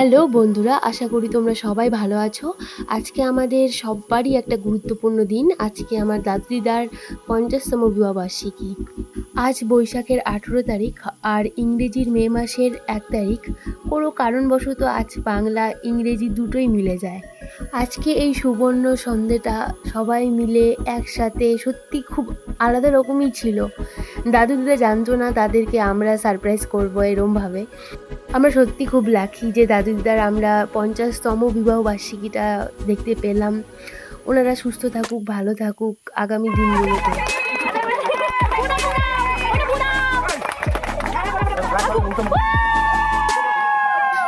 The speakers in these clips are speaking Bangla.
হ্যালো বন্ধুরা, আশা করি তোমরা সবাই ভালো আছো। আজকে আমাদের সব্বারই একটা গুরুত্বপূর্ণ দিন। আজকে আমার দাদু-দিদার ৫০তম বিবাহবার্ষিকী। আজ বৈশাখের ১৮ তারিখ আর ইংরেজির মে মাসের ১ তারিখ। কোনো কারণবশত আজ বাংলা, ইংরেজি দুটোই মিলে যায়। আজকে এই সুবর্ণ সন্ধেটা সবাই মিলে একসাথে সত্যি খুব আলাদা রকমই ছিল। দাদু-দিদা জানতো না তাদেরকে আমরা সারপ্রাইজ করবো এরমভাবে। আমরা সত্যি খুব লাকি যে দাদু-দিদার আমরা ৫০তম বিবাহবার্ষিকীটা দেখতে পেলাম। ওনারা সুস্থ থাকুক, ভালো থাকুক আগামী দিনগুলোতে।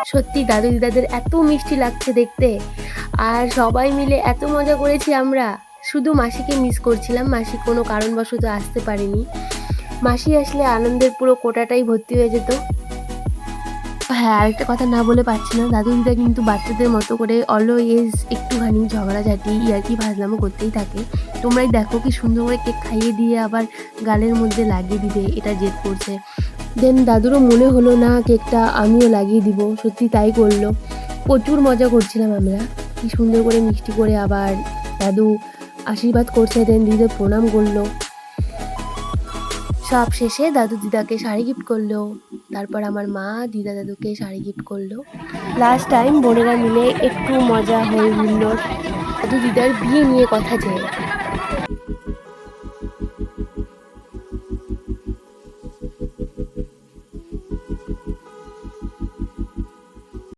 সত্যি দাদু-দিদাদের এত মিষ্টি লাগছে দেখতে। আর সবাই মিলে এত মজা করেছি আমরা। শুধু মাসিকে মিস করছিলাম, মাসি কোনো কারণবশত আসতে পারেনি। মাসি আসলে আনন্দের পুরো কোটাটাই ভর্তি হয়ে যেত। হ্যাঁ, আরেকটা কথা না বলে পারছি না। দাদু-দিদা কিন্তু বাচ্চাদের মতো করে অলওয়েজ একটুখানি ঝগড়াঝাটি, ইয়ার্কি ফাজলামো করতেই থাকে। তোমরাই দেখো কি সুন্দর করে কেক খাইয়ে দিয়ে আবার গালের মধ্যে লাগিয়ে দিবে, এটা জেদ করছে। দেন দাদুরও মনে হলো না কেকটা আমিও লাগিয়ে দিব, সত্যি তাই করলো। প্রচুর মজা করছিলাম আমরা। কি সুন্দর করে মিষ্টি করে আবার দাদু আশীর্বাদ করছে, দেন দিদিদের প্রণাম করলো। সব শেষে দাদু দিদাকে শাড়ি গিফট করলো। তারপর আমার মা দিদা দাদুকে শাড়ি গিফট করলো। লাস্ট টাইম বোনেরা মিলে একটু মজা হয়ে মিলল দাদু দিদার বিয়ে নিয়ে কথা যে